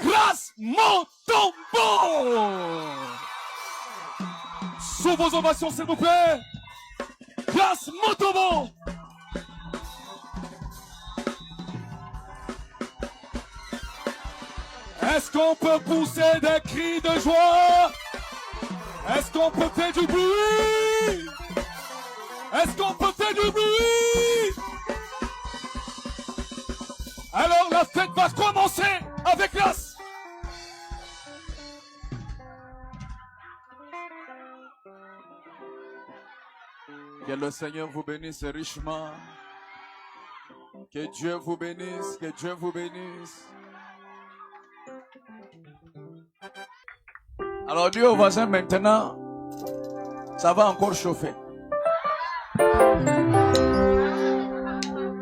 Grâce mon tombeau. Sous vos ovations, s'il vous plaît. Grâce mon tombeau. Est-ce qu'on peut pousser des cris de joie? Est-ce qu'on peut faire du bruit? Est-ce qu'on peut faire du bruit? Alors la fête va commencer avec grâce. Que le Seigneur vous bénisse richement. Que Dieu vous bénisse, que Dieu vous bénisse. Alors dis au voisin maintenant, ça va encore chauffer.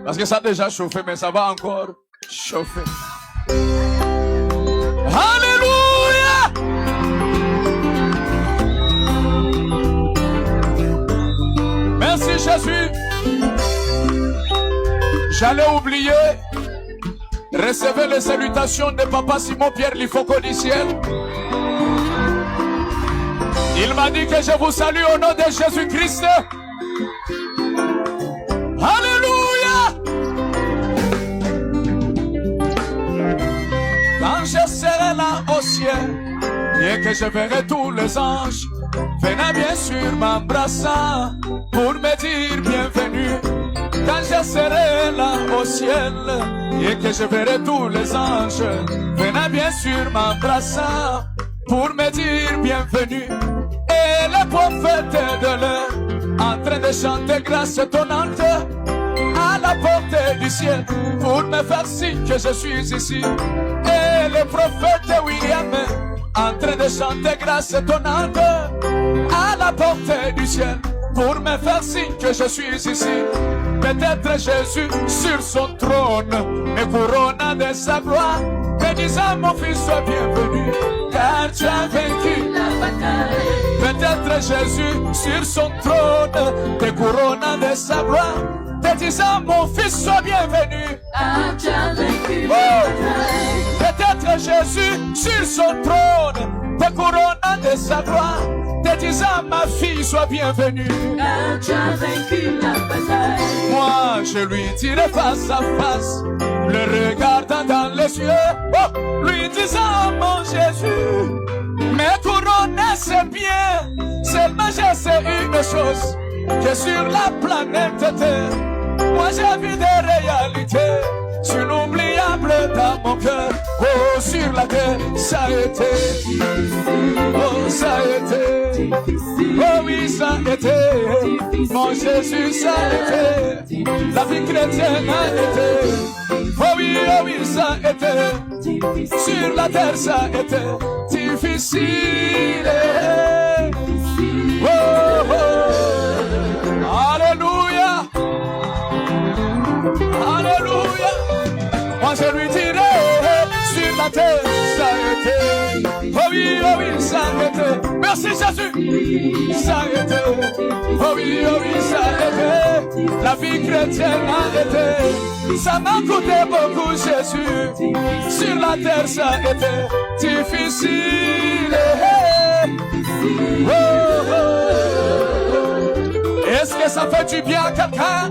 Parce que ça a déjà chauffé, mais ça va encore chauffer. Alléluia! Merci Jésus. J'allais oublier. Recevez les salutations de Papa Simon Pierre Lifoko du ciel. Il m'a dit que je vous salue au nom de Jésus-Christ. Alléluia! Quand je serai là au ciel et que je verrai tous les anges, venez bien sûr m'embrasser pour me dire bienvenue. Quand je serai là au ciel et que je verrai tous les anges, venez bien sûr m'embrasser pour me dire bienvenue. Et les prophètes de l'heure en train de chanter grâce étonnante à la porte du ciel pour me faire signe que je suis ici. Et le prophète William en train de chanter grâce étonnante à la porte du ciel pour me faire signe que je suis ici. Peut-être Jésus sur son trône me couronne de sa gloire, me disant mon fils sois bienvenu car tu as vaincu la bataille. Peut-être Jésus sur son trône te couronne de sa gloire, te disant mon fils sois bienvenu car tu as vaincu la bataille. Peut-être Jésus sur son trône te couronne de sa gloire, te disant ma fille sois bienvenue car tu as vaincu la bataille. Moi je lui dirai face à face, le regardant dans les yeux, lui disant mon Jésus, mes couronnes c'est bien, seulement je sais une chose, que sur la planète Terre, moi j'ai vu des réalités inoubliables dans mon cœur. Oh, sur la terre, ça a été difficile. Oh, ça a été difficile. Oh oui, ça a été difficile. Mon Jésus, ça a été. La vie chrétienne a été. Oh oui, ça a été difficile. Sur la terre, ça a été difficile. Oh, oh. Alléluia. Alléluia. Moi je lui dirai, sur la terre, ça a été. Oh oui, ça a été. Merci Jésus. Ça a été. Oh oui, ça a été. La vie chrétienne a été. Ça m'a coûté beaucoup Jésus. Sur la terre, ça a été difficile. Oh, oh, oh. Est-ce que ça fait du bien à quelqu'un?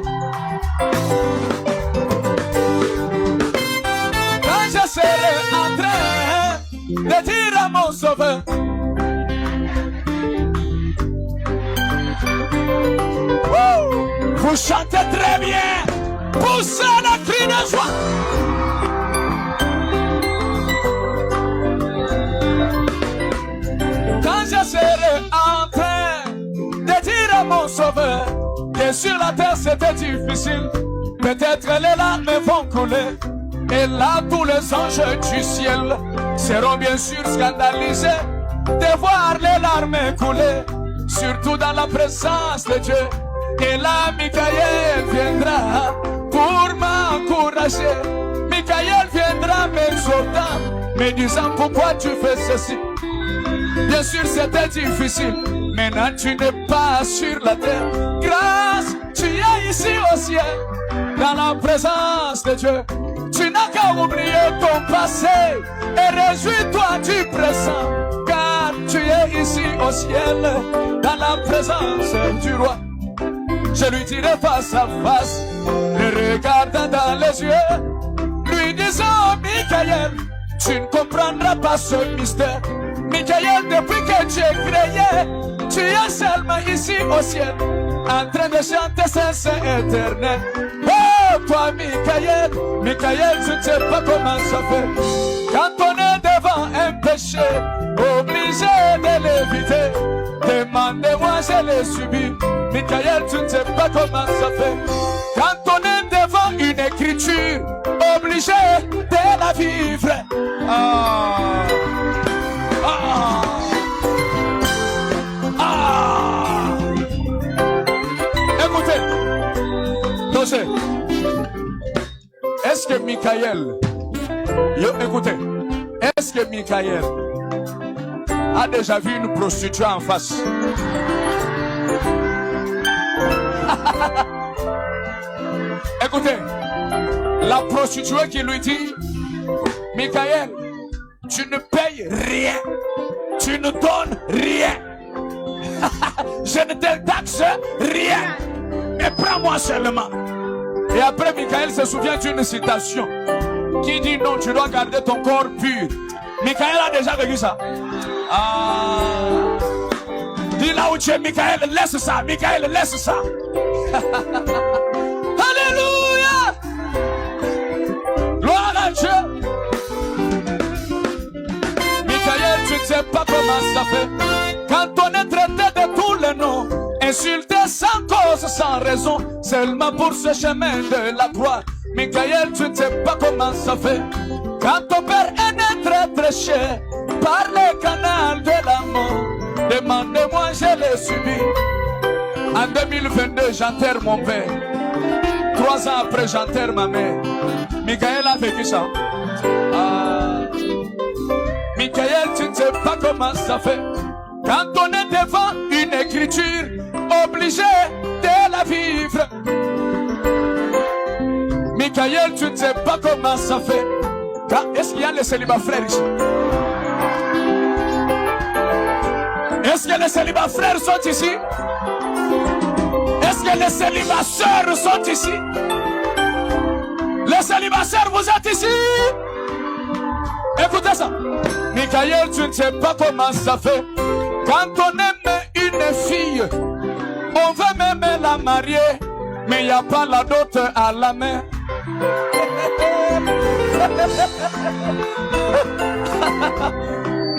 Je serai en train de dire à mon sauveur, vous chantez très bien, poussez le cri de joie. Quand je serai en train de dire à mon sauveur que sur la terre c'était difficile, peut-être les larmes vont couler. Et là, tous les anges du ciel seront bien sûr scandalisés de voir les larmes couler, surtout dans la présence de Dieu. Et là, Michael viendra pour m'encourager. Michael viendra m'exhortant, me disant pourquoi tu fais ceci. Bien sûr, c'était difficile. Maintenant, tu n'es pas sur la terre. Grâce, tu es ici au ciel. dans la présence de Dieu. Tu n'as qu'à oublier ton passé et réjouis-toi du présent, car tu es ici au ciel, dans la présence du roi. Je lui dirai face à face, le regardant dans les yeux, lui disant, Michael, tu ne comprendras pas ce mystère. Michael, depuis que tu es créé, tu es seulement ici au ciel, en train de chanter Saint éternel. Oh, toi, Michael, Michael, tu ne sais pas comment ça fait. Quand on est devant un péché, obligé de l'éviter. Demandez-moi, je l'ai subi. Michael, tu ne sais pas comment ça fait. Quand on est devant une écriture, obligé de la vivre. Ah. Ah. Ah. Écoutez, Tosé, est-ce que Michael, écoutez, est-ce que Michael a déjà vu une prostituée en face? Écoutez, la prostituée qui lui dit, Michael, tu ne payes rien, tu ne donnes rien, je ne te taxe rien, mais prends-moi seulement. Et après, Michael se souvient d'une citation qui dit, non, tu dois garder ton corps pur. Michael a déjà vécu ça. Ah. Dis là où tu es, Michael, laisse ça, Michael, laisse ça. Alléluia. Gloire à Dieu. Michael, tu ne sais pas comment ça fait. Quand on est traité de tous les noms, insulté sans cause, sans raison, seulement pour ce chemin de la croix. Michael, tu ne sais pas comment ça fait. Quand ton père est très très cher par le canal de la mort, demandez-moi, je l'ai subi. En 2022, j'enterre mon père. 3 ans après, j'enterre ma mère. Michael a vécu ça. Ah. Michael, tu ne sais pas comment ça fait. Quand on est devant une écriture, obligé de la vivre. Michael, tu ne sais pas comment ça fait. Est-ce qu'il y a les célibats frères ici? Est-ce que les célibats frères sont ici? Est-ce que les célibats sœurs sont ici? Les célibats sœurs, vous êtes ici? Écoutez ça. Michael, tu ne sais pas comment ça fait. Quand on aime une fille, on veut même la marier, mais il n'y a pas la dot à la main.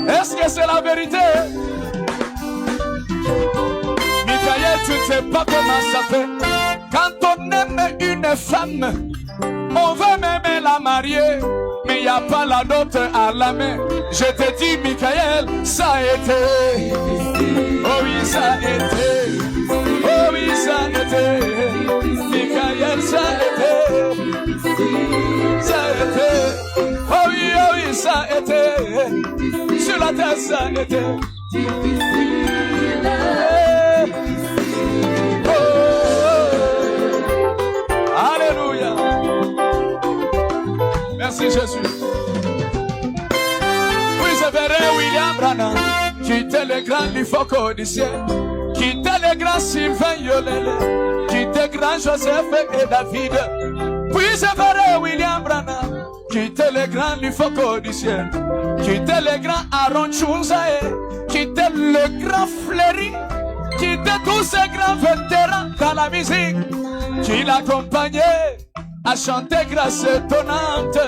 Est-ce que c'est la vérité? Michael, tu ne sais pas comment ça fait. Quand on aime une femme, on veut même la marier, mais il n'y a pas la dot à la main. Je te dis, Michael, ça a été. Oh oui, ça a été. Oh oui, ça a été. Michael, ça a été. Ça a été. Oh oui, ça a été. Sur la terre, ça a été. Alléluia. Merci Jésus. Oui, c'est vrai, William Branham. Quittez le grand Lifoco du ciel. Quittez le grand Sylvain Yolele. Quittez grand Joseph et David. Puis c'est vrai, William Branham. Quittez le grand Lifoco du ciel. Quittez le grand Aaron Chunzae. Quittez le grand Fleury. Quittez tous ces grands vétérans dans la musique qui l'accompagnaient à chanter grâce étonnante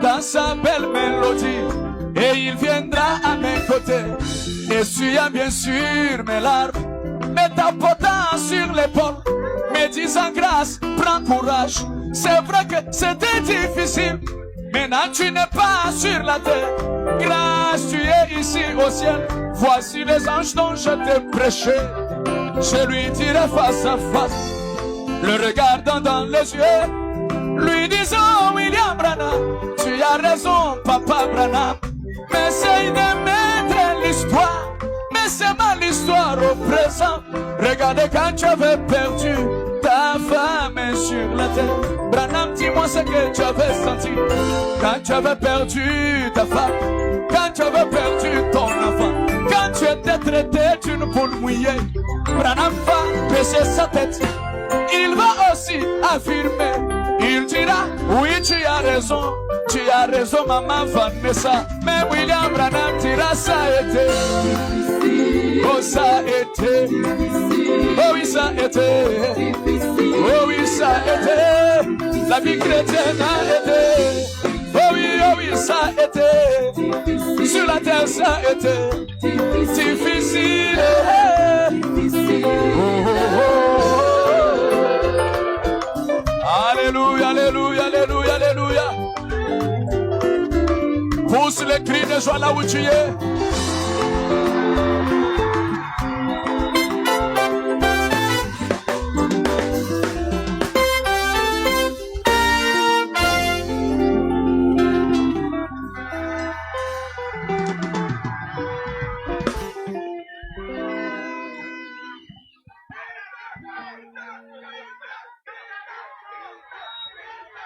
dans sa belle mélodie. Et il viendra à mes côtés, essuyant bien sûr mes larmes, me tapotant sur l'épaule, me disant grâce, prends courage. C'est vrai que c'était difficile, maintenant tu n'es pas sur la terre. Grâce, tu es ici au ciel. Voici les anges dont je t'ai prêché. Je lui dirai face à face, le regardant dans les yeux, lui disant, William Branham, tu as raison, papa Branham. Mais essaye de mettre l'histoire, mais c'est mal l'histoire au présent. Regardez quand tu avais perdu ta femme et sur la terre. Branham, dis-moi ce que tu avais senti quand tu avais perdu ta femme, quand tu avais perdu ton enfant, quand tu étais traité d'une poule mouillée. Branham va baisser sa tête, il va aussi affirmer, il dira, oui tu as raison maman Vanessa. Mais William Branham dira, ça a été, oh ça a été, oh oui ça a été, oh oui ça a été, la vie chrétienne a été, oh oui ça a été, sur la terre ça a été difficile. Alléluia, alléluia, alléluia, alléluia. Pousse les cris de joie là où tu es.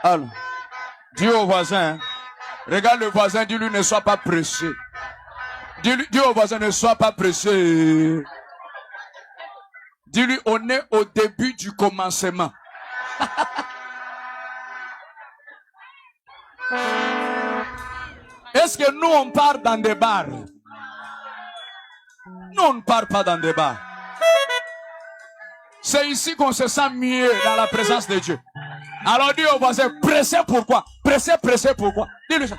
Alors, dis au voisin, regarde le voisin, dis-lui ne sois pas pressé. Dis au voisin ne sois pas pressé. Dis-lui on est au début du commencement. Est-ce que nous on part dans des bars? Nous on ne part pas dans des bars. C'est ici qu'on se sent mieux dans la présence de Dieu. Alors dis au voisin, pressé pourquoi? Pressé pourquoi? Dis-lui ça.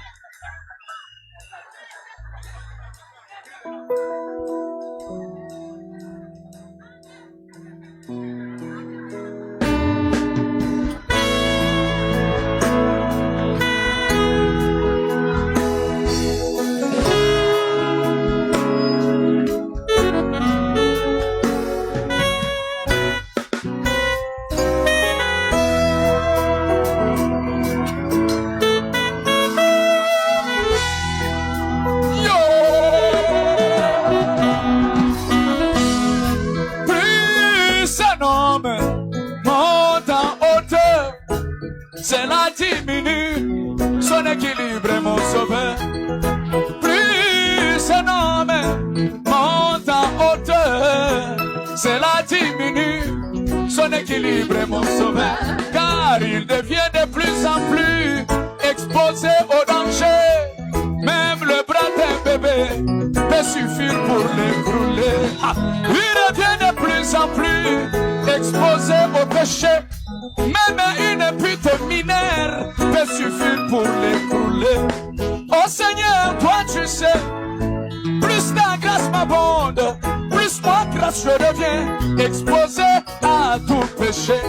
Cela diminue son équilibre, mon sauveur. Plus un homme monte en hauteur, cela diminue son équilibre, mon sauveur. Car il devient de plus en plus exposé au danger. Même le bras d'un bébé peut suffire pour l'écrouler. Il devient de plus en plus exposé au péché. Même une pute mineure peut suffire pour l'écrouler. Oh Seigneur, toi tu sais, plus ta grâce m'abonde, plus moi grâce je deviens exposé à tout péché.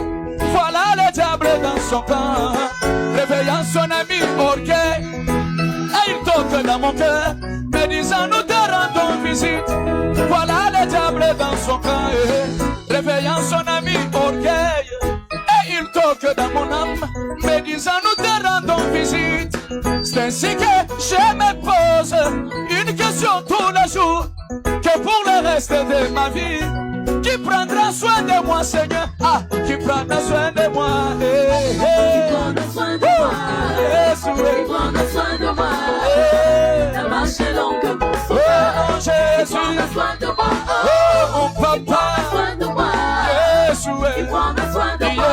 Voilà le diable dans son camp, réveillant son ami orgueil. Et il toque dans mon cœur, me disant nous te rendons visite. Voilà le diable dans son camp, réveillant son ami orgueil. Il toque dans mon âme, me disant nous te rendons visite. C'est ainsi que je me pose une question tous les jours, que pour le reste de ma vie, qui prendra soin de moi, Seigneur? Ah, qui prendra soin de moi? Qui prendra soin de moi? Qui prendra soin de moi? La marche est longue, mon sauveur. Oh Jésus, qui prendra soin de moi? Oh mon papa, qui prendra soin de moi? Qui prendra soin de moi?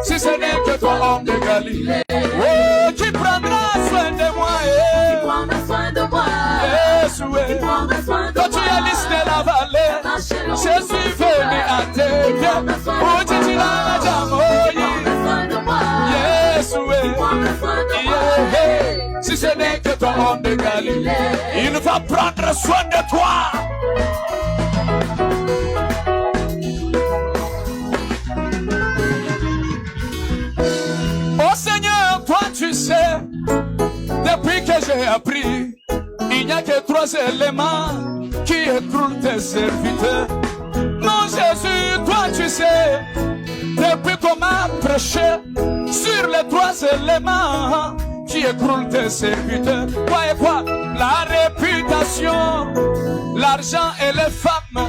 Si ce n'est que toi, homme de Galilée, oh, qui prendra soin de moi? Qui prendra soin de moi? Qui prendra soin de moi? Quand tu as listé la vallée, je suis venu à tes pieds. Oh, tu dis la jamoye. Si ce n'est que toi, homme de Galilée, il va prendre soin de toi. Oh Seigneur, toi tu sais, depuis que j'ai appris, il n'y a que 3 éléments qui écroulent tes serviteurs. Non Jésus, toi tu sais, depuis qu'on m'a prêché sur les 3 éléments qui écroulent tes serviteurs. Quoi et quoi? La réputation, l'argent et les femmes.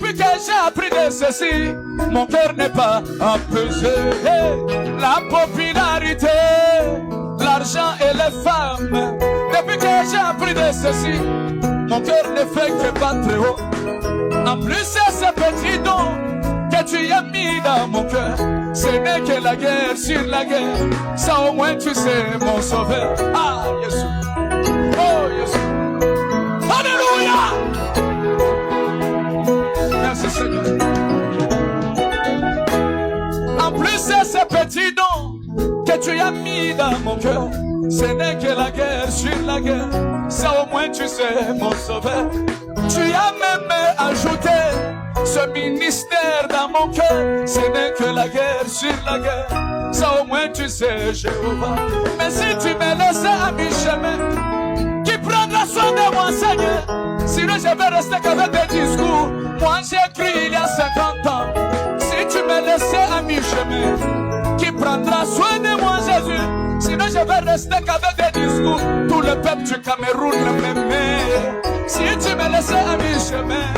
Depuis que j'ai appris de ceci, mon cœur n'est pas apaisé. La popularité, l'argent et les femmes. Depuis que j'ai appris de ceci, mon cœur ne fait que battre haut. En plus, c'est ce petit don que tu as mis dans mon cœur. Ce n'est que la guerre sur la guerre. Ça au moins tu sais mon sauveur. Ah, Jésus. Oh, Jésus. Alléluia. Merci Seigneur. En plus, c'est ce petit don que tu as mis dans mon cœur. Ce n'est que la guerre sur la guerre. Ça au moins tu sais mon sauveur. Tu as même ajouté ce ministère dans mon cœur. Ce n'est que la guerre sur la guerre. Ça au moins tu sais Jéhovah. Mais si tu me laisses à mi-chemin, qui prendra soin de moi Seigneur? Sinon je vais rester qu'avec des discours. Moi j'ai écrit il y a 50 ans. Si tu me laisses à mi-chemin, qui prendra soin de moi Jésus? Sinon je vais rester qu'avec des discours. Tout le peuple du Cameroun m'aimait. Si tu me laisses à mi-chemin,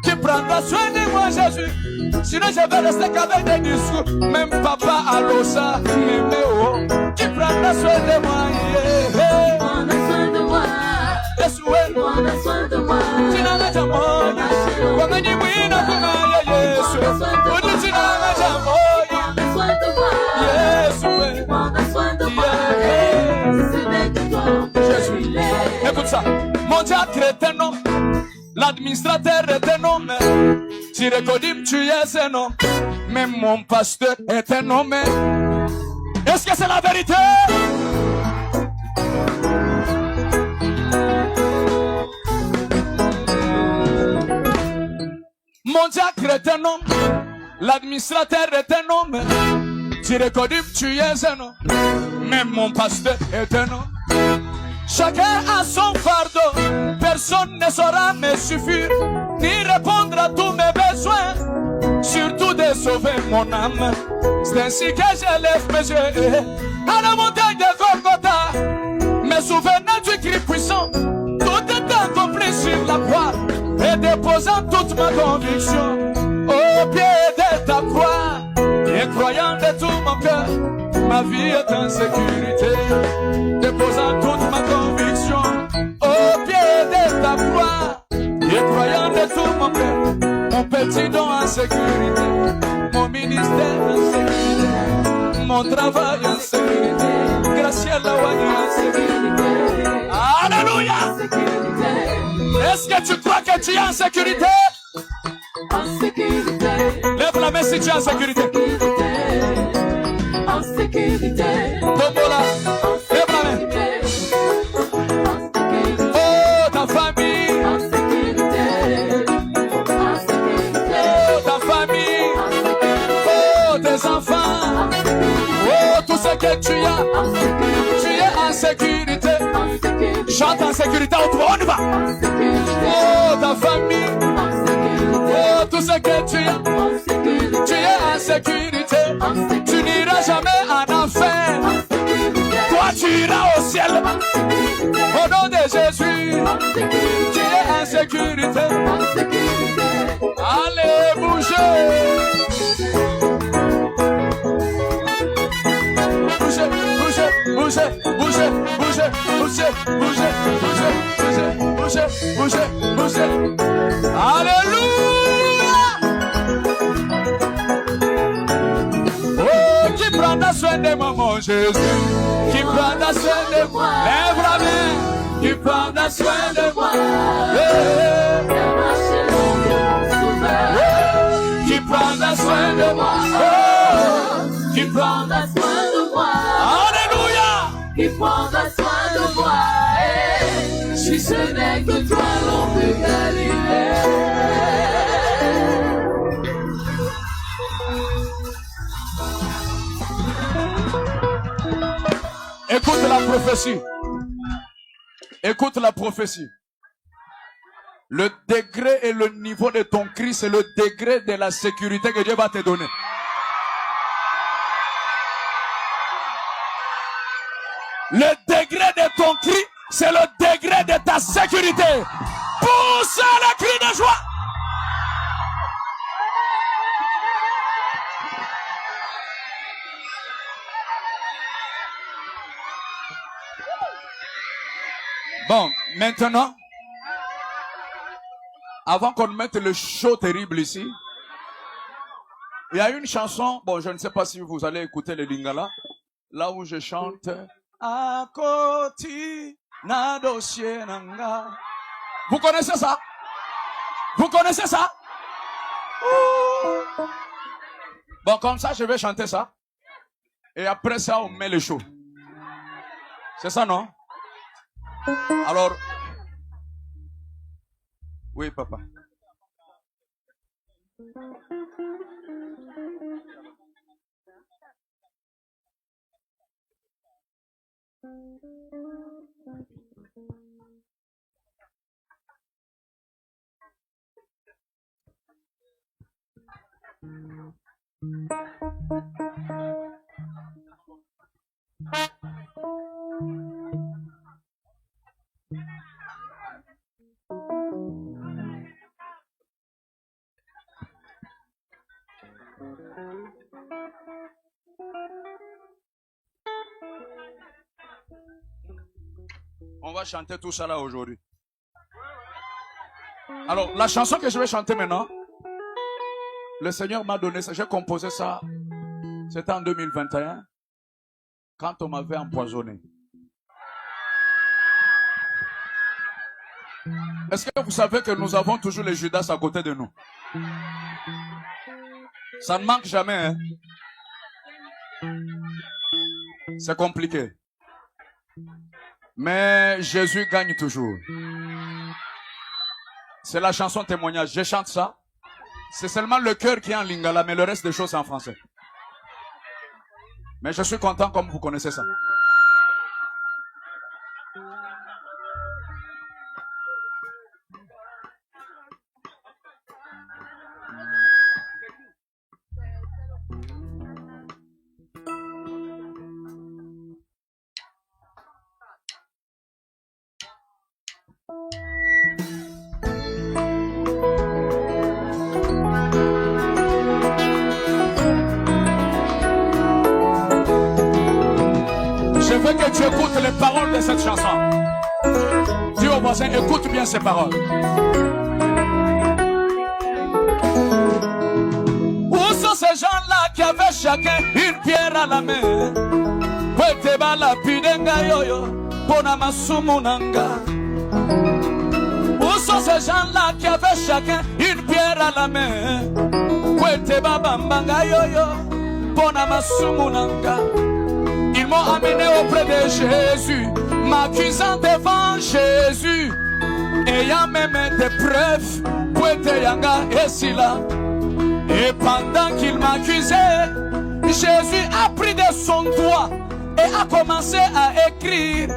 qui prendra soin de moi Jésus? Sinon je vais rester qu'avec des discours. Même papa Alosa m'aimait, oh. Qui prendra soin de moi? Prends soin de moi. Prends soin de moi. Tu n'as pas jamais. Quand on y vient, on a Yesu. On dit tu n'as pas jamais. Prends soin de moi. Yesu. Prends soin de moi. Ce n'est que toi. Jésus. Écoute ça. Mon diacre est un homme. L'administrateur est un homme. Tirekodim, tu es un homme. Même mon pasteur est un homme. Est-ce que c'est la vérité? Mon diacre est un homme. L'administrateur est un homme. Tirekodim, tu es un homme. Même mon pasteur est un homme. Chacun a son fardeau. Personne ne saura me suffire, ni répondre à tous mes besoins, surtout de sauver mon âme. C'est ainsi que je lève mes yeux à la montagne de Golgotha, me souvenant du cri puissant, tout est accompli sur la croix, et déposant toute ma conviction au pied de ta croix, et croyant de tout mon cœur, ma vie est en sécurité, déposant toute ma conviction au pied de ta croix, et croyant de tout mon cœur, mon petit don en sécurité, mon ministère en sécurité, mon travail en sécurité, Graciela Wani en sécurité. Alléluia! Est-ce que tu crois que tu es en sécurité? En sécurité. Lève la main si tu es en sécurité. En sécurité. Tombola. Lève la main. Oh, ta famille. En sécurité. En sécurité. Oh, ta famille. Oh, tes enfants. Oh, tout ce que tu as. Tu es en sécurité. Chante en sécurité, on y va. Oh, ta famille. Oh, tout ce que tu as. Tu es en sécurité. Tu n'iras jamais en enfer. Toi, tu iras au ciel. Au nom de Jésus. Tu es en sécurité. Allez, bougez. Bougez, bougez, bougez, bougez, bougez, bougez, bougez, bougez, bougez, bougez, bougez. Alléluia. Oh, qui prendra soin de moi, mon Jésus. Qui prendra soin de moi. Lève la main. Qui prendra soin de moi. Qui prendra soin de moi. Qui prendra soin de moi. Alléluia. Qui prendra soin de moi. Si ce n'est que toi, l'on peut Galilée. Écoute la prophétie. Écoute la prophétie. Le degré et le niveau de ton cri, c'est le degré de la sécurité que Dieu va te donner. Le degré de ton cri, c'est le degré de ta sécurité. Pousse le cri de joie. Bon, maintenant, avant qu'on mette le show terrible ici, il y a une chanson, bon, je ne sais pas si vous allez écouter le Lingala, là où je chante Akoti na dossier nanga. Vous connaissez ça? Vous connaissez ça? Bon, comme ça, je vais chanter ça. Et après ça, on met le show. C'est ça, non? Alors, oui, papa. On va chanter tout ça là aujourd'hui. Alors, la chanson que je vais chanter maintenant, le Seigneur m'a donné ça. J'ai composé ça. C'était en 2021, quand on m'avait empoisonné. Est-ce que vous savez que nous avons toujours les Judas à côté de nous? Ça ne manque jamais, hein? C'est compliqué. Mais Jésus gagne toujours. C'est la chanson témoignage. Je chante ça. C'est seulement le cœur qui est en lingala, mais le reste des choses c'est en français. Mais je suis content comme vous connaissez ça. Je veux que tu écoutes les paroles de cette chanson. Dis au voisin, écoute bien ces paroles. Où sont ces gens-là qui avaient chacun une pierre à la main? Où sont ces gens-là qui avaient chacun une pierre à la main? Ils m'ont amené auprès de Jésus, m'accusant devant Jésus, ayant même des preuves, et pendant qu'il m'accusait, Jésus a pris de son doigt et a commencé à écrire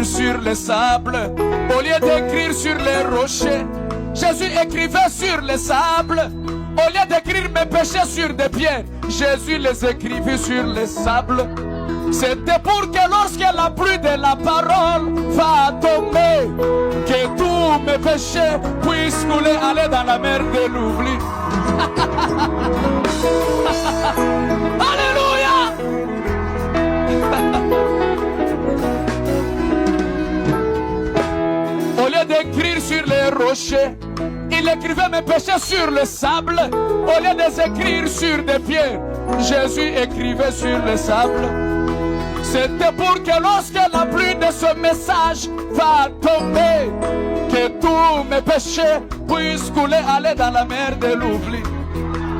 sur les sables, au lieu d'écrire sur les rochers. Jésus écrivait sur les sables. Au lieu d'écrire mes péchés sur des pierres, Jésus les écrivit sur les sables. C'était pour que lorsque la pluie de la parole va tomber, que tous mes péchés puissent couler, aller dans la mer de l'oubli. Alléluia! Au lieu d'écrire sur les rochers, il écrivait mes péchés sur le sable. Au lieu de s'écrire sur des pierres, Jésus écrivait sur le sable. C'était pour que lorsque la pluie de ce message va tomber, que tous mes péchés puissent couler, aller dans la mer de l'oubli.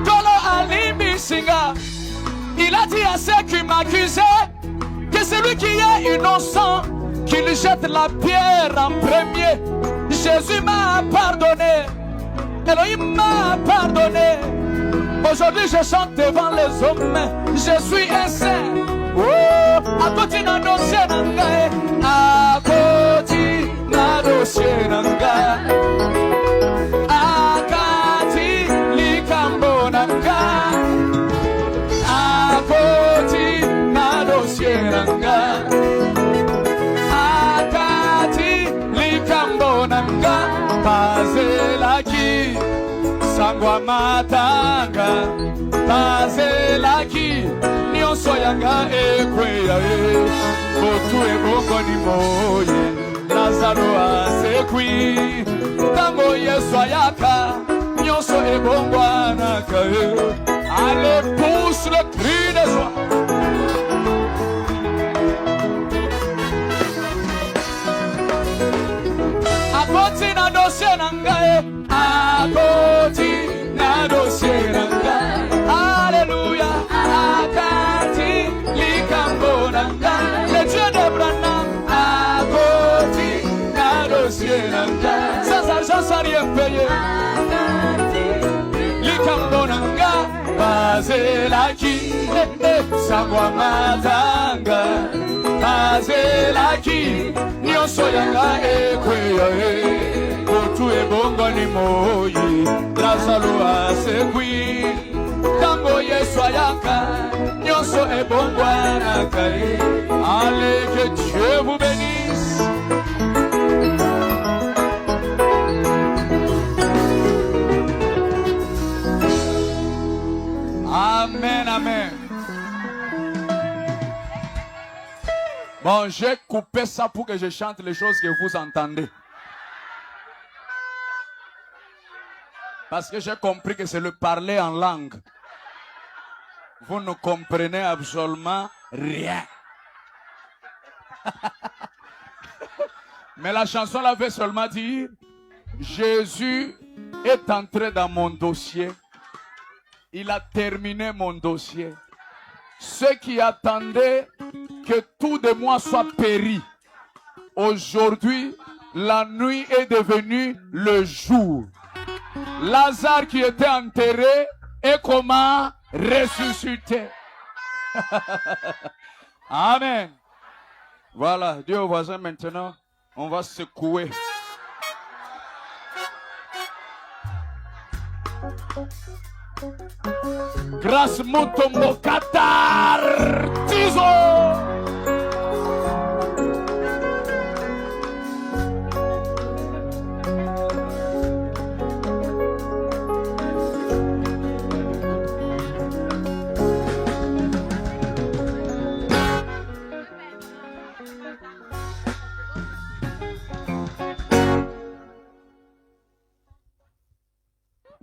Kolo Alimi Singa, il a dit à ceux qui m'accusaient que celui qui est innocent, qu'il jette la pierre en premier. Jésus m'a pardonné. Elohim m'a pardonné. Aujourd'hui je chante devant les hommes. Je suis un saint. Oh, akoti na dossier nanga, akoti na dossier nanga, akati likambo nanga, akoti na dossier nanga, akati likambo nanga, pazelaki sangwa matanga, pazelaki nyonso yanga ekweya botu eboko ni moye. Lazaro asekwi tango Yesu ayaka nyonso ebongwanaka. Allez, pousse le cri de joie. Akoti na dossier nangae, akoti na dossier nangae. Alléluia, akati likambo nangae. Le Dieu d'Abraham, akoti na dossier nangae. Sans argent, sans rien payer. Likambo nangae, bazelaki, sangwa matanga. Bazelaki, nyonso yanga ekweya otu ebongo ni moyi. Lazaro asekwi tango Yesu ayaka nyonso ebongo anaka. Allez, que Dieu vous bénisse. Amen, amen. Bon, j'ai coupé ça pour que je chante les choses que vous entendez. Parce que j'ai compris que c'est le parler en langue. Vous ne comprenez absolument rien. Mais la chanson la veut seulement dire: Jésus est entré dans mon dossier. Il a terminé mon dossier. Ceux qui attendaient que tout de moi soit péri, aujourd'hui, la nuit est devenue le jour. Lazare qui était enterré est comment ressuscité. Amen. Voilà, Dieu au voisin maintenant, on va secouer. Grâce Mutombo Qatar Tizo.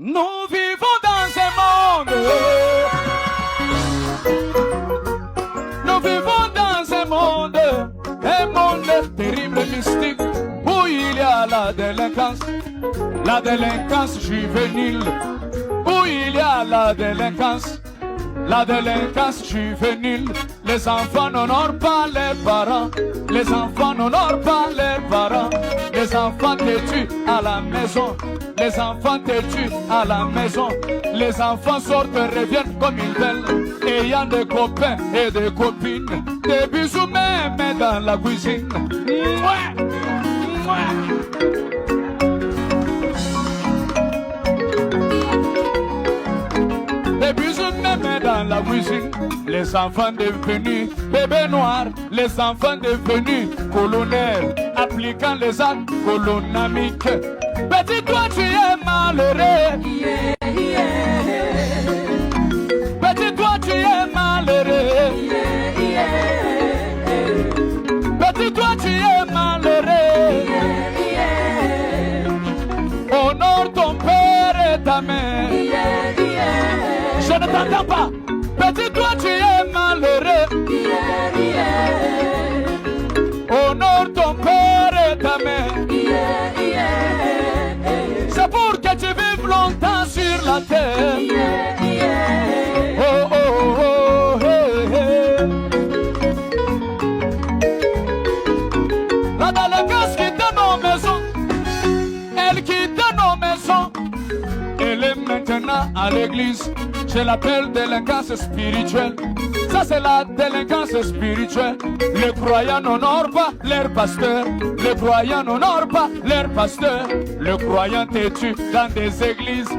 Nous vivons dans un monde. Nous vivons dans un monde terrible, mystique, où il y a la délinquance juvénile, où il y a la délinquance juvénile. Les enfants n'honorent pas leurs parents, les enfants n'honorent pas leurs parents, les enfants te tuent à la maison. Les enfants te tuent à la maison. Les enfants sortent et reviennent comme ils veulent, ayant des copains et des copines. Des bisous même dans la cuisine. Mouais, mouais. Des bisous même dans la cuisine. Les enfants devenus bébés noirs, les enfants devenus colonels, appliquant les actes colonamiques. Petit toi tu es malheureux, yeah, yeah. Petit toi tu es malheureux, yeah, yeah. Petit toi tu es malheureux, yeah, yeah. Honore ton père et ta mère, yeah, yeah. Je ne t'entends pas. Petit toi tu es malheureux, yeah, yeah. Honore ton père et ta mère, yeah, yeah. C'est pour que tu vives longtemps sur la terre. Yeah, yeah. Oh, oh, oh, hey, hey. La délinquance quitte nos maisons. Elle quitte nos maisons. Elle est maintenant à l'église. Je l'appelle délinquance spirituelle. Ça c'est la délinquance spirituelle. Les croyants n'honorent pas leur pasteur. Les croyants n'honorent pas leur pasteur. Le croyant te tue dans des églises.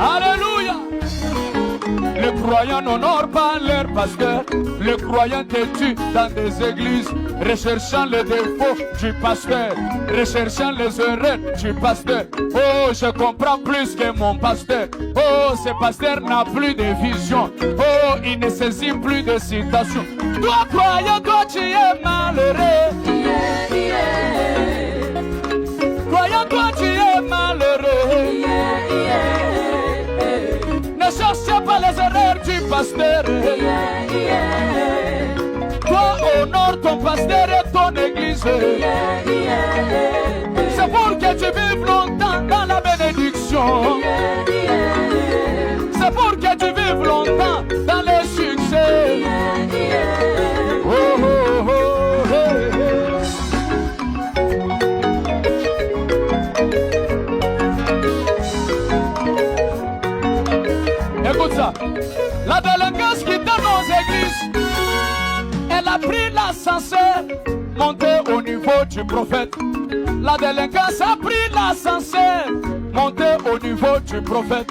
Alléluia. Les croyants n'honorent pas leur pasteur. Les croyants te tuent dans des églises recherchant les défauts du pasteur, recherchant les erreurs du pasteur. Oh, je comprends plus que mon pasteur. Oh, ce pasteur n'a plus de vision. Oh, il ne saisit plus de citation. Toi, croyant, toi, tu es malheureux. Croyant, toi, tu es malheureux. Ne cherchez pas les erreurs du pasteur. Toi, honore ton pasteur et ton église. C'est pour que tu vives longtemps dans la bénédiction. C'est pour que tu vives longtemps dans le succès. Oh, oh, oh, hey, hey. Écoute ça. La délinquance qui dans nos églises, elle a pris l'ascenseur, monté au niveau du prophète. La délinquance a pris l'ascenseur, monté au niveau du prophète.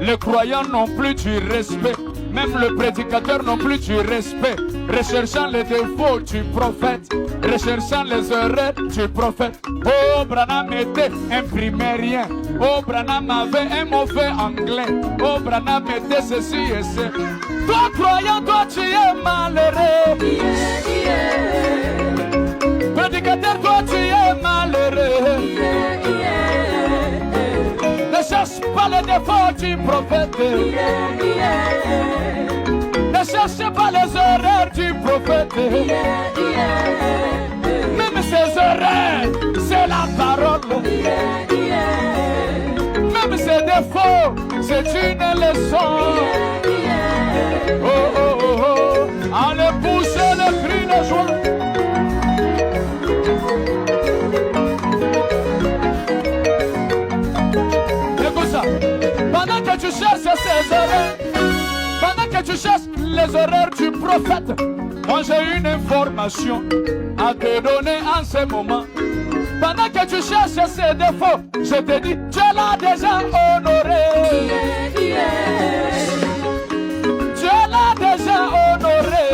Les croyants n'ont plus du respect, même le prédicateur n'ont plus du respect. Recherchant les défauts du prophète, recherchant les erreurs du prophète. Oh, Branham était imprimé rien. Oh, Branham avait un mauvais anglais. Oh, Branham était ceci et cela. Toi, croyant, toi, tu es malheureux. Prédicateur, toi, tu es malheureux. Ne cherche pas les défauts du prophète. Ne cherche pas les erreurs du prophète. Même ses erreurs, c'est la parole. Même ses défauts, c'est une leçon. Oh, oh, oh, oh. Allez pousser le cri de joie. Écoute ça. Pendant que tu cherches ces erreurs, pendant que tu cherches les erreurs du prophète, moi j'ai une information à te donner en ce moment. Pendant que tu cherches ses défauts, je te dis, tu l'as déjà honoré. Tu l'as déjà honoré.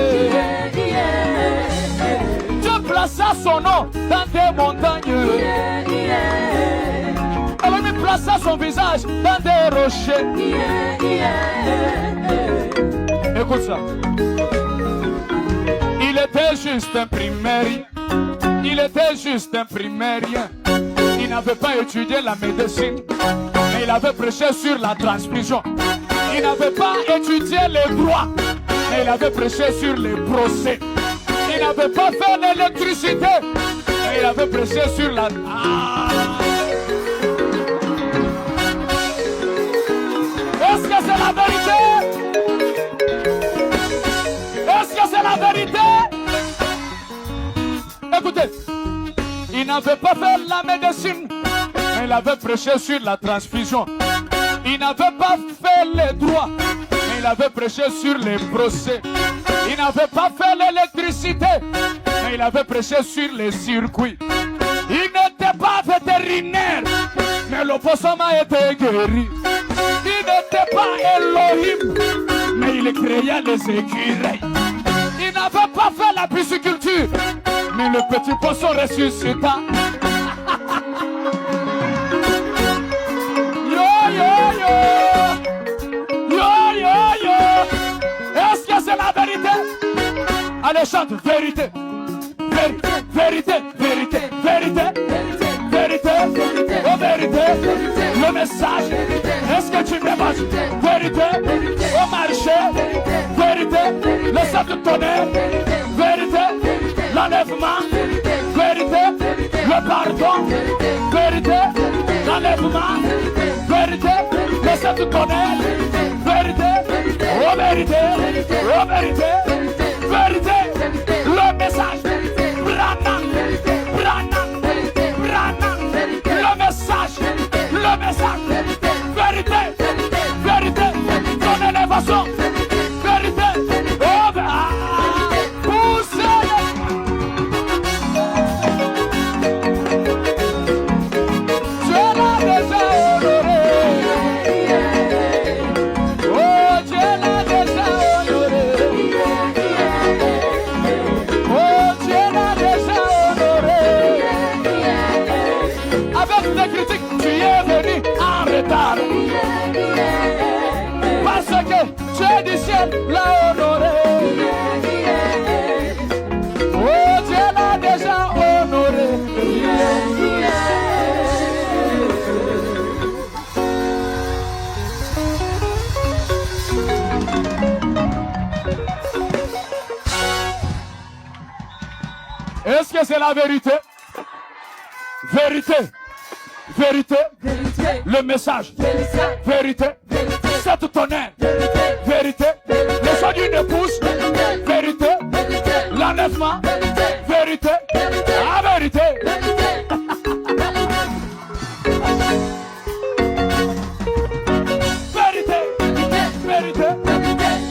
Tu plaças son nom dans tes montagnes. Elle lui plaça son visage dans des rochers. Écoute ça. Il était juste un primaire. Il était juste un primaire. Il n'avait pas étudié la médecine, mais il avait prêché sur la transmission. Il n'avait pas étudié les droits, mais il avait prêché sur les procès. Il n'avait pas fait l'électricité, mais il avait prêché sur la... Est-ce que c'est la vérité? Est-ce que c'est la vérité? Écoutez, il n'avait pas fait la médecine, mais il avait prêché sur la transfusion. Il n'avait pas fait les droits, mais il avait prêché sur les procès. Il n'avait pas fait l'électricité, mais il avait prêché sur les circuits. Il n'était pas vétérinaire, mais l'opossum a été guéri. Il n'était pas Elohim, mais il créait les écureuils. Il n'avait pas fait la pisciculture, mais le petit poisson ressuscita. Yo, yo, yo. Yo, yo, yo. Est-ce que c'est la vérité? Allez, chante, vérité. Vérité, vérité, vérité, vérité. Vérité, oh vérité. Le message, est-ce que tu m'aimes? Vérité, au marché. Vérité, le sang de tonnerre. Vérité, l'enlèvement. Vérité, le pardon. Vérité, l'enlèvement. Vérité, le sang de tonnerre. Vérité, oh vérité, oh vérité. Vérité, le message. Branham, Branham, Branham. Le message, le message. Vérité, vérité, ton élévation. Vérité, oh poussez. Je l'ai déjà honoré. Oh, je l'ai déjà honoré. Est-ce que c'est la vérité? Vérité. Vérité. Vérité. Le message. Vérité. Vérité. Vérité. C'est ton aide. Vérité. Le choix d'une épouse. Vérité. L'enlèvement. Vérité. La vérité. Vérité. Vérité.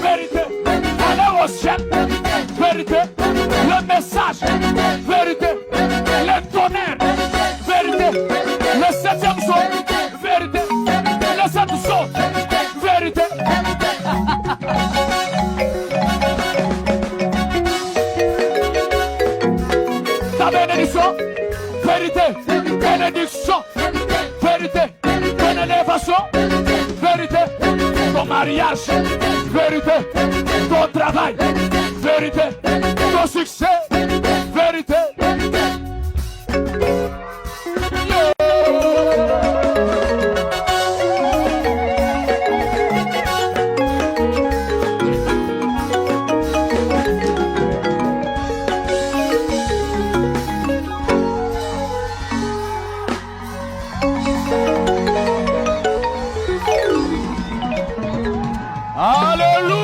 Vérité. Aller au ciel. Vérité. Le message. Vérité. Le tonnerre. Vérité. Le septième saut. Vérité. Le septième saut. Vérité. Ta bénédiction. Vérité. Bénédiction. Vérité. Ton élévation. Vérité. Ton mariage. Vérité. Ton travail. Vérité. Ton succès. Vérité. Alléluia.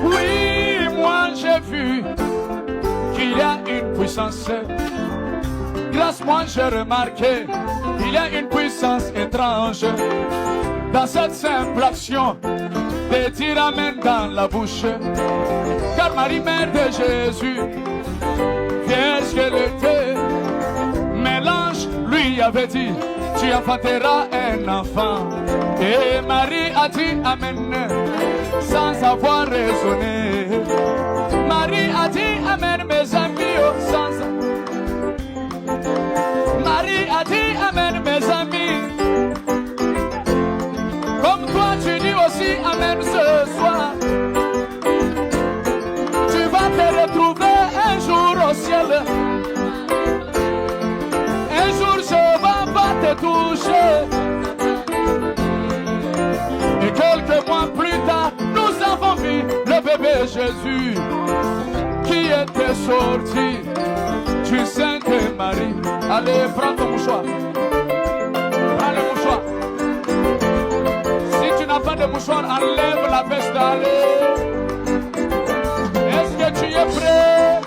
Oui, moi j'ai vu qu'il y a une puissance. Grâce moi j'ai remarqué qu'il y a une puissance étrange dans cette simple action de dire amen dans la bouche. Car Marie, mère de Jésus, vierge qu'elle était, mais l'ange lui avait dit, tu enfanteras un enfant. Et Marie a dit amen sans avoir raisonné. Marie a dit amen, mes amis, oh, sans. Marie a dit amen, mes amis. Comme toi tu dis aussi amen ce soir. Tu vas te retrouver un jour au ciel. Un jour je vais pas te toucher. Et quelques mois plus tard, nous avons vu le bébé Jésus qui était sorti du sein de Marie. Allez, prends ton mouchoir. Prends le mouchoir. Si tu n'as pas de mouchoir, enlève la veste. Allez. Est-ce que tu es prêt?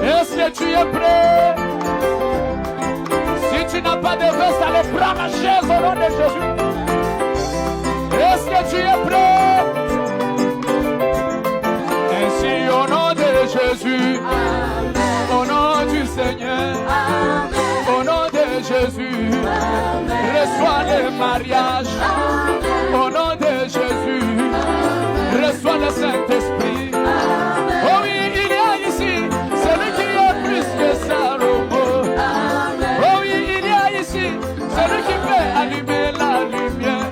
Est-ce que tu es prêt? Si tu n'as pas de veste, allez, prends la chaise au nom de Jésus. Est-ce que tu es prêt? Ainsi au nom de Jésus, amen. Au nom du Seigneur, amen. Au nom de Jésus, amen. Reçois le mariage, amen. Au nom de Jésus, amen. Reçois le Saint-Esprit. Amen. Oh oui, il y a ici celui qui est plus que Salomon. Amen. Oh oui, il y a ici celui qui peut allumer la lumière.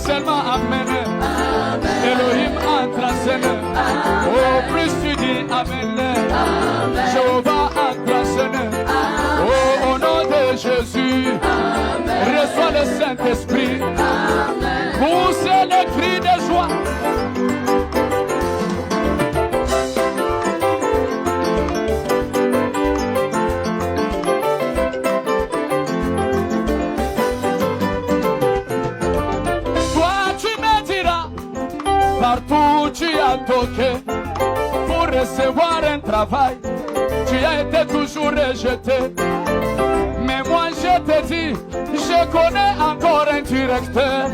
Seulement amen. Amen. Elohim entre en scène. Amen. Oh, plus tu dis amen. Amen. Jéhovah entre en scène. Oh, au nom de Jésus, amen. Reçois le Saint-Esprit. Poussez les cris de joie. Partout tu as toqué pour recevoir un travail, tu as été toujours rejeté. Mais moi je te dis, je connais encore un directeur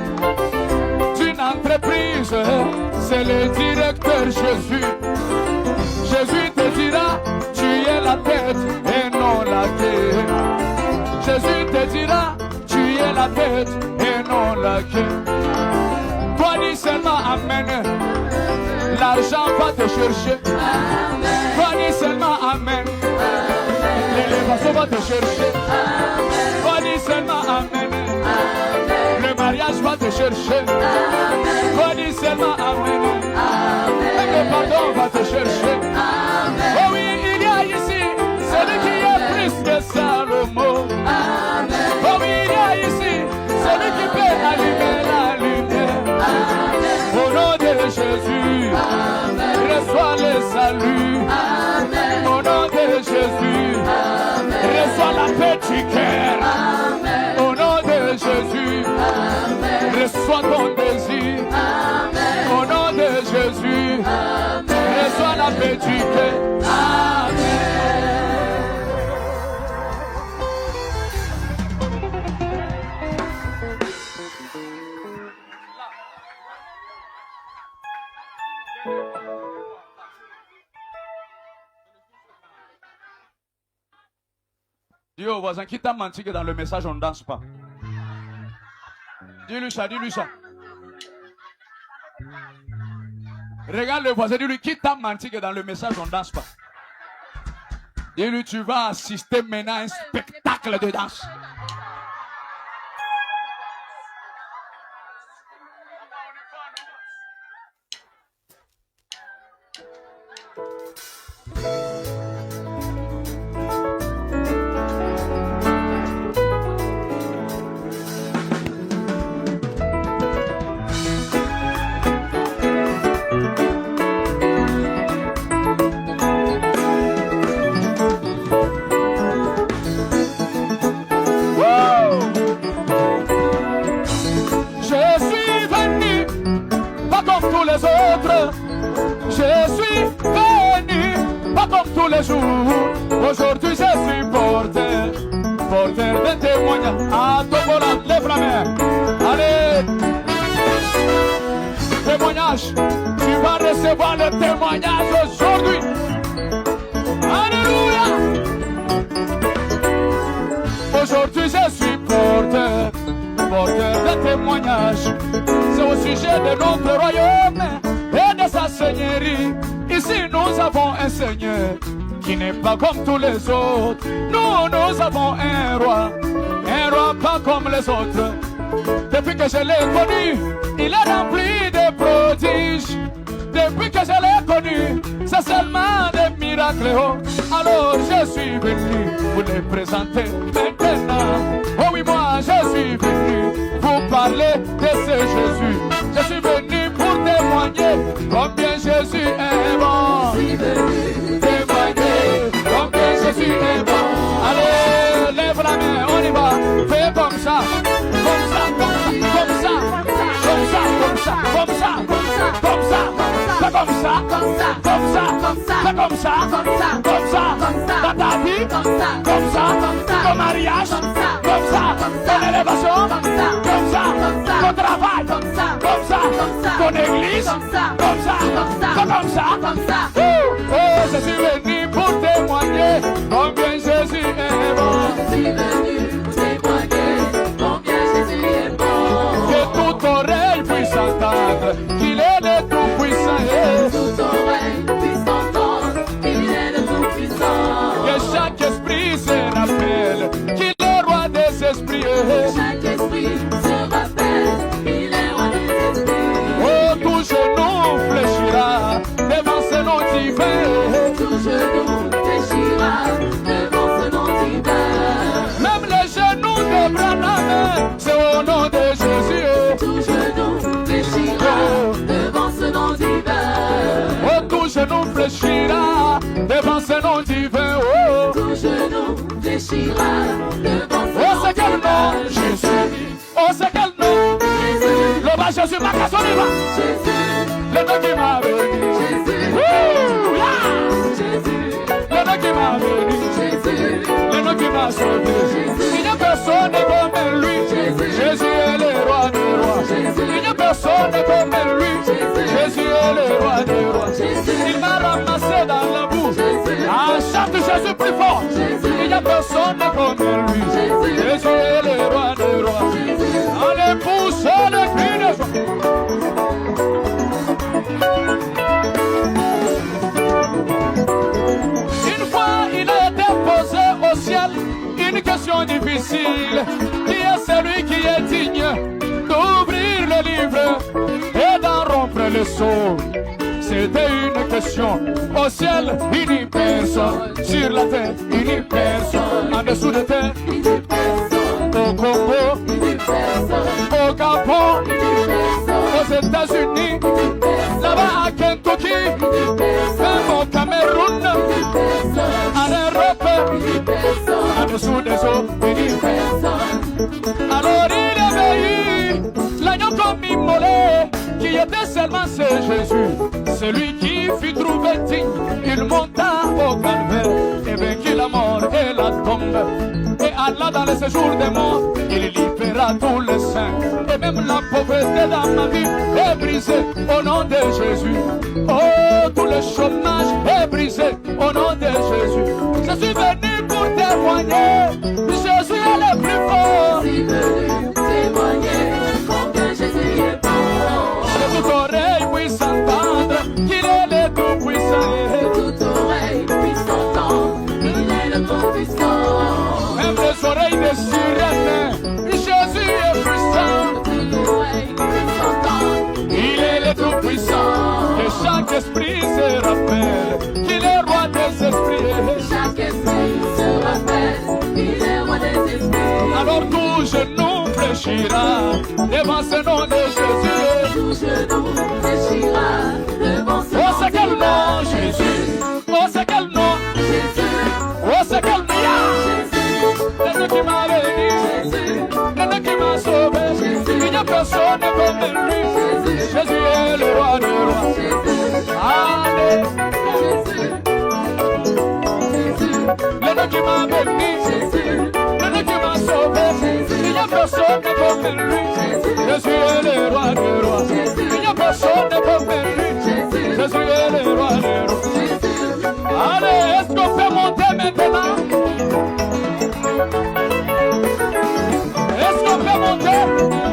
d'une entreprise, c'est le directeur Jésus. Jésus te dira, tu es la tête et non la queue. Jésus te dira, tu es la tête et non la queue. Toi dis seulement Amen. L'argent va te chercher. Toi dis seulement Amen. L'élévation va te chercher. Toi dis seulement Amen. Le mariage va te chercher. Toi dis seulement Amen. Le pardon va te chercher. Oh oui, il y a ici celui qui est plus que Salomon. Oh oui, il y a ici celui qui peut allumer la lumière. Au nom de Jésus, reçois le salut. Au nom de Jésus, reçois la paix du cœur. Au nom de Jésus, reçois ton désir. Au nom de Jésus, reçois la paix du cœur. Amen. Dis au voisin qui t'a menti que dans le message on ne danse pas. Dis-lui ça, dis-lui ça. Regarde le voisin, dis-lui qui t'a menti que dans le message on ne danse pas. Dis-lui tu vas assister maintenant à un spectacle de danse. Je suis venu, pas comme tous les jours. Aujourd'hui je suis porteur de témoignage. À Tobola, lève la main. Allez, témoignage. Tu vas recevoir le témoignage aujourd'hui. Alléluia. Aujourd'hui je suis porteur de témoignage. C'est au sujet de notre royaume et de sa seigneurie. Ici nous avons un Seigneur qui n'est pas comme tous les autres. Nous avons un roi pas comme les autres. Depuis que je l'ai connu, il est rempli de prodiges. Depuis que je l'ai connu, c'est seulement des miracles. Alors je suis venu vous les présenter maintenant. Oh oui, moi je suis venu vous parler de ce Jésus. Je suis venu pour témoigner combien Jésus est bon. Je suis venu témoigner combien Jésus est bon. Allez, lève la main, on y va. Fais comme ça, comme ça, comme ça, comme ça, comme ça, comme ça, comme ça, fais comme ça, comme ça, fais comme ça, comme ça, dans ta vie, comme ça, ton mariage, comme ça, ton élévation, comme ça, ton travail, comme ça, ton église, comme ça. Oh, je suis venu pour témoigner combien Jésus est bon. Je suis venu pour témoigner combien Jésus est bon. Que toute oreille puisse entendre qu'il est le tout-puissant. Que toute oreille puisse entendre qu'il est le tout-puissant. Que chaque esprit se rappelle qu'il est roi des esprits. Chaque esprit se rappelle qu'il est roi des esprits. Oh, tout genou fléchira devant ce nom divin. Tout genou fléchira devant ce nom divin. Même les genoux de Branham, c'est au nom de Jésus. Tout genou fléchira devant ce nom divin. Oh, tout genou fléchira devant ce nom divin. Oh, tout genou fléchira devant ce nom divin. Oh, c'est quel nom? Jésus. Oh, c'est quel nom? Jésus. Le bas Jésus, ma casse, on y va. Jésus. Le nom qui m'a béni. Jésus. Jésus. Le nom qui m'a béni. Jésus. Le nom qui m'a sauvé. Jésus. Il n'y a personne comme lui. Jésus. Jésus est le roi des rois. Jésus. Il n'y a personne comme lui. Jésus. Jésus est le roi des rois. Jésus. Il m'a ramassé dans la boue. Jésus. Ah, chante Jésus plus fort. Jésus. Il n'y a personne comme lui. Jésus. Jésus est le roi des rois. Jésus. le sauve. C'était une question. Au ciel, il n'y personne. Sur la terre, il n'y personne. En dessous de terre, il n'y personne. au Congo, Il n'y personne. au Gabon, Il n'y personne. aux États-Unis, là-bas à Kentucky, même au Cameroun, en Europe, en dessous des eaux, il n'y personne. Alors il éveille l'agneau comme immolé, qui était seulement c'est Jésus, celui qui fut trouvé digne. Il monta au calvaire et vainquit la mort et la tombe. Et Allah dans le séjour des morts, il libéra tous les saints. Et même la pauvreté dans ma vie est brisée au nom de Jésus. Oh, tout le chômage est brisé au nom de Jésus. Je suis venu pour témoigner, Jésus est le plus fort. Je suis venu témoigner combien Jésus est bon. Que toute oreille puisse entendre qu'il est le tout-puissant. Toute oreille puisse entendre, il est le tout-puissant. Même les oreilles des sirènes, Jésus est puissant. Toute oreille puisse entendre, Il est le tout-puissant. Que chaque esprit se rappelle qu'il est roi des esprits. chaque esprit se rappelle, il est roi des esprits. Alors tout genou fléchira devant ce nom de Jésus. Tout genou fléchira devant ce Oh, c'est quel nom, nom Jésus. Oh, c'est quel nom. Jésus, Oh, c'est quel nom. Jésus, C'est lui qui m'a béni. Jésus, C'est lui qui m'a sauvé. Il n'y a personne comme lui. Jésus est le roi des rois. Jésus, Allez. Jésus, Jésus, Le nom qui m'a béni. Jésus, Le nom qui m'a sauvé. Il n'y a personne comme lui. Jésus est le roi des rois. Il n'y a personne comme lui. Jésus est le roi des rois. Allez, est-ce qu'on peut monter maintenant? Est-ce qu'on peut monter?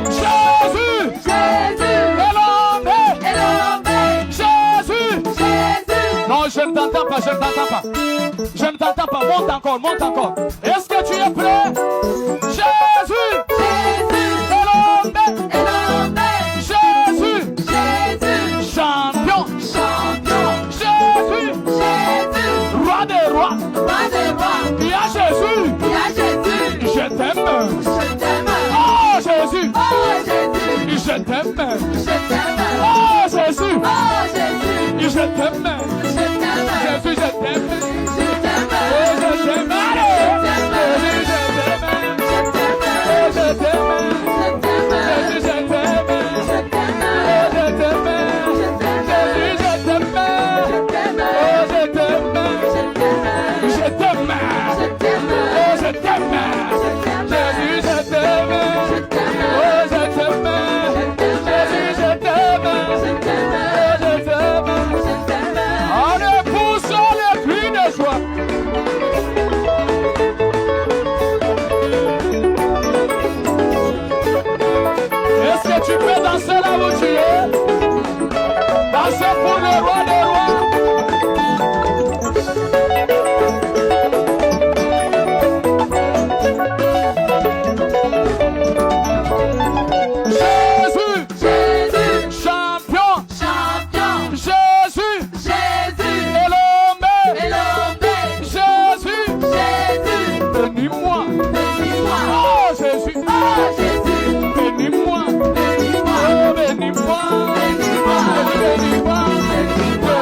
Jésus! Jésus, Elombe! Elombe, Jésus! Jésus, Non, je ne t'entends pas, je ne t'entends pas. Je ne t'entends pas, monte encore, monte encore. Est-ce que tu es prêt? Jésus! Jésus, Elombe! Elombe, Jésus! Jésus, Champion! champion, Jésus! Jésus, Roi des rois! roi des rois, Il y a Jésus! il y a Jésus, Je t'aime! je t'aime, Oh Jésus! oh Jésus, Je t'aime! je t'aime, Oh Jésus! oh Jésus, Je t'aime! je t'aime, Jésus, je t'aime! je t'aime, Oh, je t'aime! Allez! Jésus, je t'aime! Oh, je t'aime! Jésus, je t'aime! Oh, je t'aime! Jésus, je t'aime! Oh, je t'aime! Je t'aime! Oh, je t'aime! Jésus, je t'aime! Oh, je t'aime! Jésus, je t'aime! Oh, je t'aime! Allez, poussons les cris de joie! Est-ce que tu peux danser là où tu es? Danser pour le roi des rois! Jésus! Jésus, Champion! champion, Jésus! Jésus, Elombe! Elombe, Jésus! Jésus, Bénis-moi! bénis-moi, Oh Jésus! oh Jésus, Bénis-moi! bénis-moi, Oh bénis-moi! bénis-moi, Bénis-moi!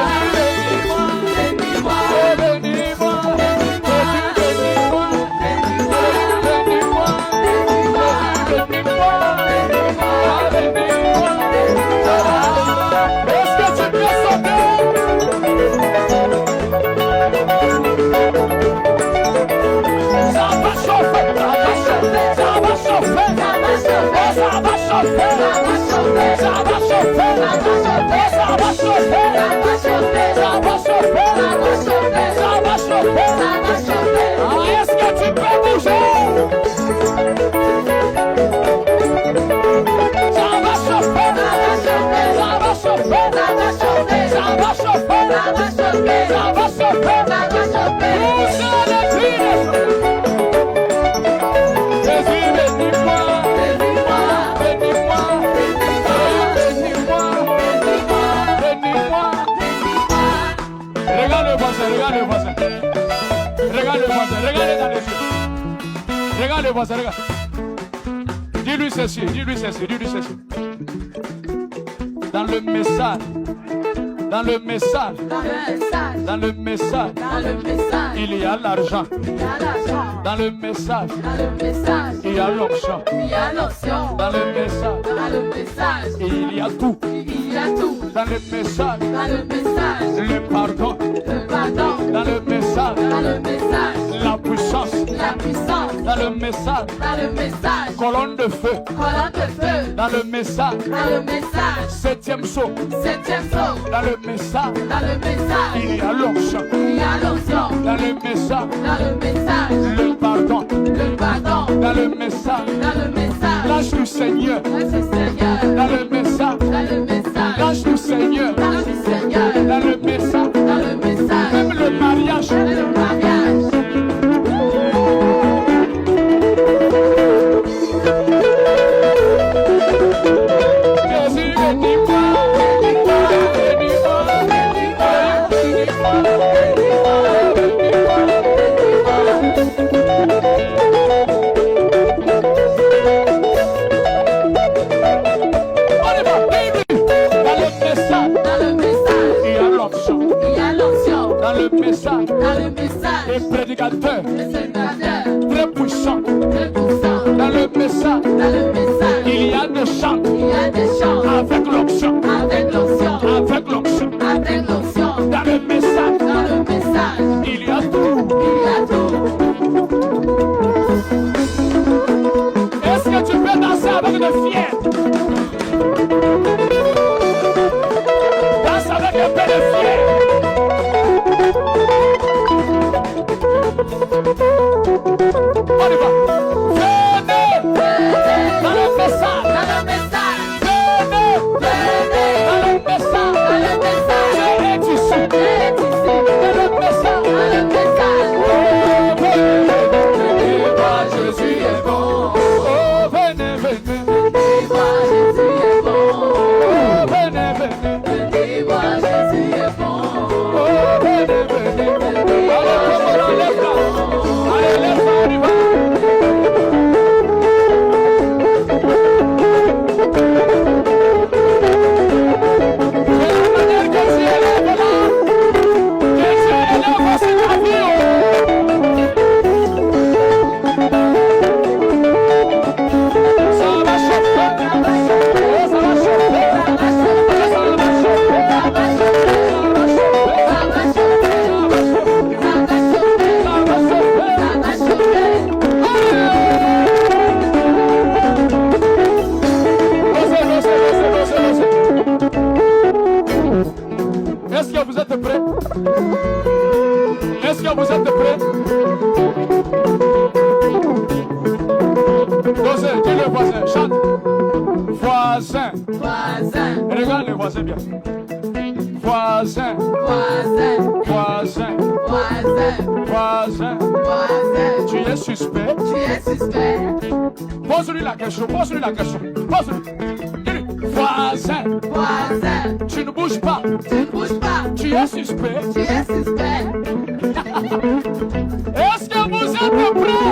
voisin, regarde. Dis-lui ceci, dis-lui ceci, dis-lui ceci. Dans le message, dans le message, dans le message, il y a l'argent. Dans le message, il y a l'onction. Dans le message, il y a tout. Dans le message, le pardon. Dans le message, la puissance. Dans le message, colonne de feu. Dans le message, septième saut. Dans le message, il y a l'onction. Dans le message, le pardon. Dans le message, l'âge du Seigneur. Dans le message, l'âge du Seigneur. Dans le message, même le mariage. Le prédicateur très puissant. Dans le message, il y a des chants avec l'onction. Avec l'onction. Dans le message, il y a tout. Est-ce que tu peux danser avec le fier? Danse avec un peu de fier. On y va. Venez dans le message. Venez dans le message. Dieu est ici. Dans le message. Oh, venez voir Jésus est bon. Oh, venez. Jésus est bon. Oh, venez voir Jésus est bon. Oh, venez. Allez, lève-toi. Allez, lève-toi, on y va. Est-ce que vous êtes prêts? Est-ce que vous êtes prêts? Dosez, dis le voisin, chante. Voisin. Regarde le voisin bien. Voisin. Tu es suspect. Pose-lui la question. Pose-lui. Dis-lui, voisin. Tu ne bouges pas. Tu es suspect. Est-ce que vous êtes prêts?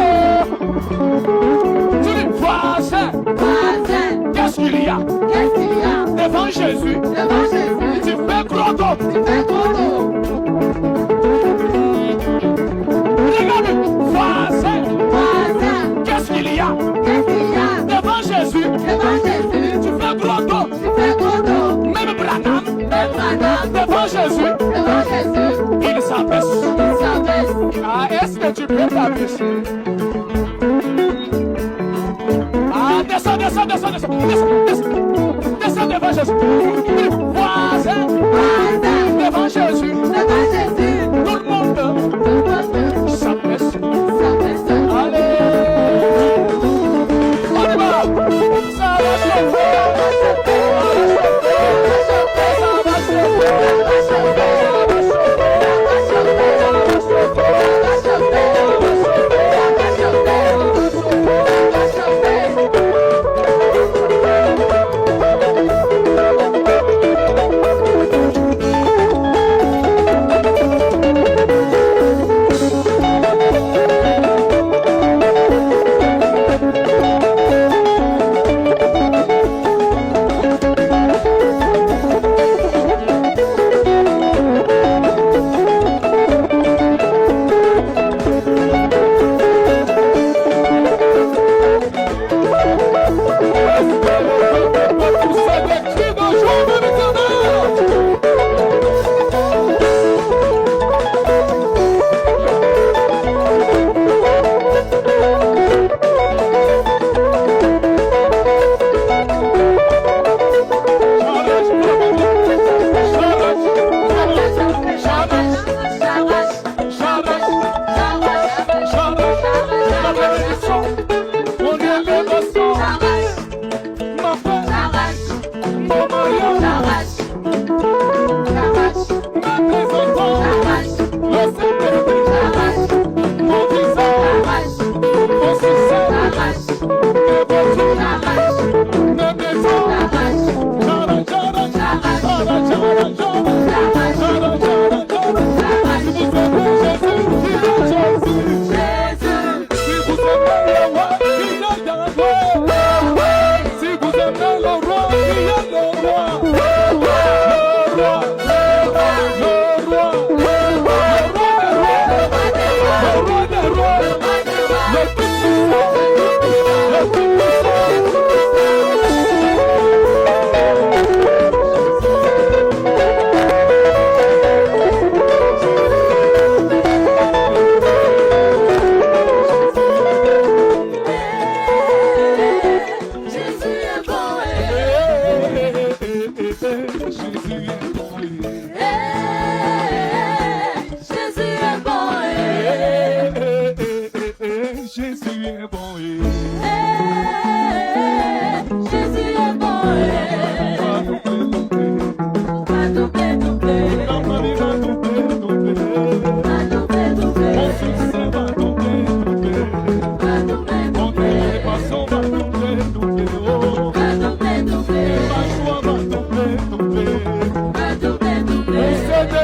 Dis-lui, voisin. Qu'est-ce qu'il y a? Devant Jésus. Tu fais gros dos. Regarde, voisin. Qu'est-ce qu'il y a? Devant Jésus. Tu fais gros dos. Même Branham. Devant Jésus. Il s'abaisse. Ah, est-ce que tu peux t'abaisser? Ah, descends devant Jésus. Voisin. Devant Jésus. Tout le monde s'abaisse. Allez. On y va. Ça va chauffer.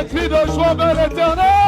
Cri de joie vers l'Éternel.